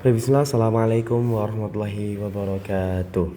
Bismillah, Assalamualaikum warahmatullahi wabarakatuh.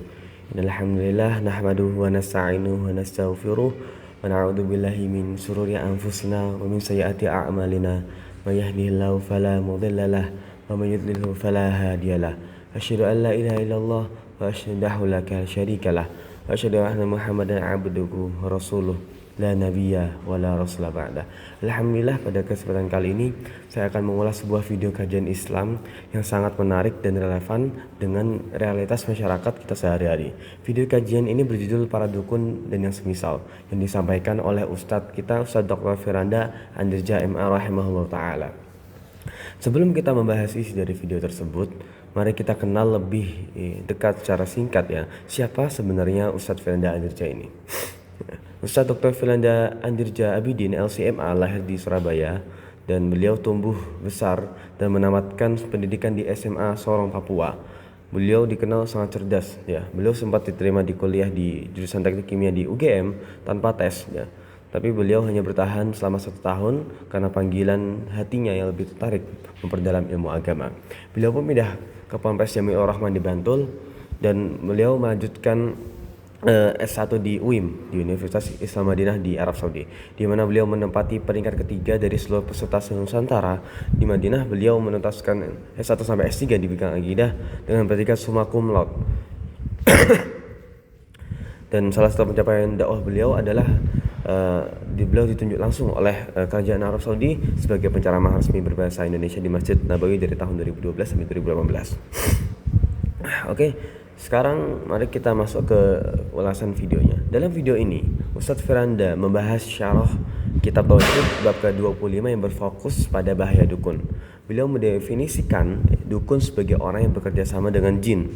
Alhamdulillah nahmaduhu wa nasta'inuhu wa nastaghfiruh wa na'udzu billahi min syururi anfusina wa min sayyiati a'malina. May yahdihillahu fala mudhillalah wa may yudlilhu fala hadiyalah. Asyhadu an la ilaha illallah wa asyhadu la syarikalah wa asyhadu anna Muhammadan 'abduhu wa rasuluh. La nabiyya wa la rasula ba'da. Alhamdulillah, pada kesempatan kali ini saya akan mengulas sebuah video kajian Islam yang sangat menarik dan relevan dengan realitas masyarakat kita sehari-hari. Video kajian ini berjudul Para Dukun dan yang semisal, yang disampaikan oleh Ustadz kita, Ustadz Dr. Firanda Andirja MA rahimahullah ta'ala. Sebelum kita membahas isi dari video tersebut, mari kita kenal lebih dekat secara singkat ya, siapa sebenarnya Ustadz Firanda Andirja ini. Ustadz Dr. Firanda Andirja Abidin LCMA lahir di Surabaya dan beliau tumbuh besar dan menamatkan pendidikan di SMA Sorong, Papua. Beliau dikenal sangat cerdas ya. Beliau sempat diterima di kuliah di jurusan Teknik Kimia di UGM tanpa tes ya. Tapi beliau hanya bertahan selama 1 tahun karena panggilan hatinya yang lebih tertarik memperdalam ilmu agama. Beliau pun pindah ke Ponpes Jami'ur Rahman di Bantul dan beliau melanjutkan S1 di UIM, di Universitas Islam Madinah di Arab Saudi, di mana beliau menempati peringkat ketiga dari seluruh peserta Nusantara. Di Madinah beliau menuntaskan S1 sampai S3 di bidang akidah dengan predikat summa cum laude. Dan salah satu pencapaian dakwah beliau adalah beliau ditunjuk langsung oleh kerajaan Arab Saudi sebagai penceramah resmi berbahasa Indonesia di Masjid Nabawi dari tahun 2012 sampai 2018. Oke. Sekarang mari kita masuk ke ulasan videonya. Dalam video ini, Ustadz Firanda membahas syarah kitab Tauhid bab ke-25 yang berfokus pada bahaya dukun. Beliau mendefinisikan dukun sebagai orang yang bekerja sama dengan jin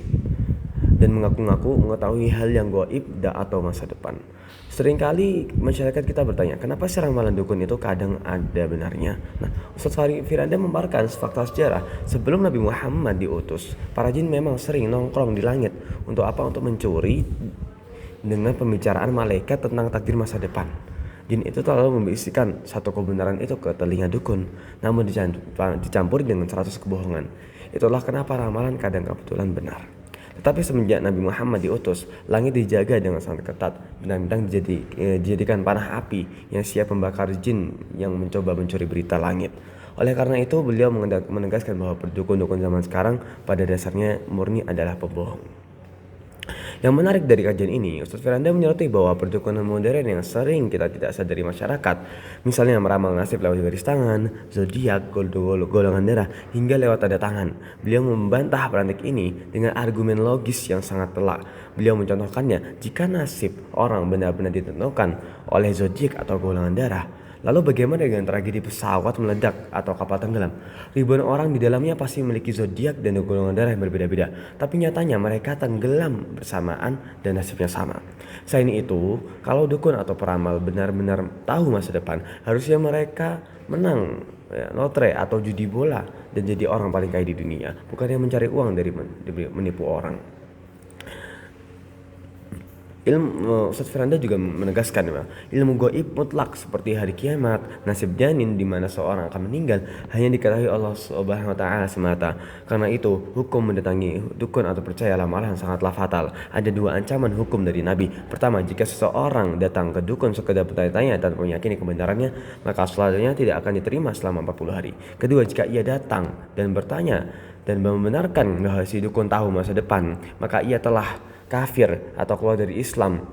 dan mengaku-ngaku mengetahui hal yang gaib atau masa depan. Seringkali masyarakat kita bertanya, kenapa sih ramalan dukun itu kadang ada benarnya? Nah, Ustadz Firanda memaparkan fakta sejarah sebelum Nabi Muhammad diutus, para jin memang sering nongkrong di langit. Untuk apa? Untuk mencuri dengan pembicaraan malaikat tentang takdir masa depan. Jin itu lalu membisikkan satu kebenaran itu ke telinga dukun, namun dicampuri dengan 100 kebohongan. Itulah kenapa ramalan kadang kebetulan benar. Tetapi semenjak Nabi Muhammad diutus, langit dijaga dengan sangat ketat. Bintang-bintang dijadikan panah api yang siap membakar jin yang mencoba mencuri berita langit. Oleh karena itu, beliau menegaskan bahwa dukun-dukun zaman sekarang pada dasarnya murni adalah pembohong. Yang menarik dari kajian ini, Ustadz Firanda menyoroti bahwa perdukunan modern yang sering kita tidak sadari masyarakat, misalnya meramal nasib lewat garis tangan, zodiak, golongan darah, hingga lewat tanda tangan. Beliau membantah praktik ini dengan argumen logis yang sangat telak. Beliau mencontohkannya, jika nasib orang benar-benar ditentukan oleh zodiak atau golongan darah, lalu bagaimana dengan tragedi pesawat meledak atau kapal tenggelam? Ribuan orang di dalamnya pasti memiliki zodiak dan golongan darah yang berbeda-beda, tapi nyatanya mereka tenggelam bersamaan dan nasibnya sama. Selain itu, kalau dukun atau peramal benar-benar tahu masa depan, harusnya mereka menang lotre atau judi bola dan jadi orang paling kaya di dunia, bukannya mencari uang dari menipu orang. Ustadz Firanda juga menegaskan ilmu gaib mutlak seperti hari kiamat, nasib janin di mana seorang akan meninggal hanya diketahui Allah Subhanahu wa taala semata. Karena itu, hukum mendatangi dukun atau percaya ramalan sangatlah fatal. Ada 2 ancaman hukum dari Nabi. Pertama, jika seseorang datang ke dukun sekedar bertanya-tanya tanpa meyakini kebenarannya, maka selanjutnya tidak akan diterima selama 40 hari. Kedua, jika ia datang dan bertanya dan membenarkan bahwa si dukun tahu masa depan, maka ia telah kafir atau keluar dari Islam,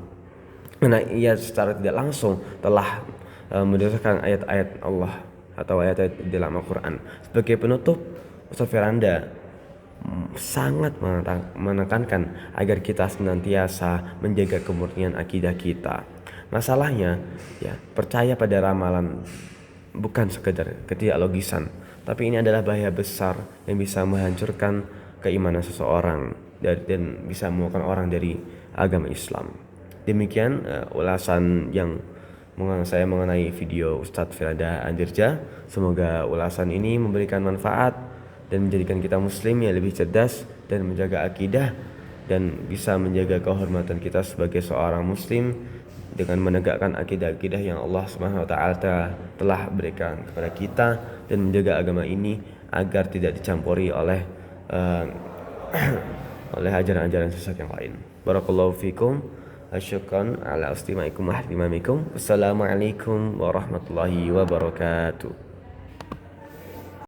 karena ia secara tidak langsung telah mendasarkan ayat-ayat Allah atau ayat-ayat dalam Al-Quran. Sebagai penutup, Ustadz Firanda sangat menekankan agar kita senantiasa menjaga kemurnian akidah kita. Masalahnya ya, percaya pada ramalan bukan sekedar ketidaklogisan, tapi ini adalah bahaya besar yang bisa menghancurkan keimanan seseorang dan bisa mengeluarkan orang dari agama Islam. Demikian ulasan yang saya mengenai video Ustadz Firanda Andirja. Semoga ulasan ini memberikan manfaat dan menjadikan kita muslim yang lebih cerdas dan menjaga akidah dan bisa menjaga kehormatan kita sebagai seorang muslim dengan menegakkan akidah-akidah yang Allah Subhanahu wa taala telah berikan kepada kita dan menjaga agama ini agar tidak dicampuri oleh uh, oleh ajaran-ajaran sesat yang lain. Barakallahu fikum. Asyukran ala istimaikum wa ihtimamikum. Wassalamualaikum warahmatullahi wabarakatuh.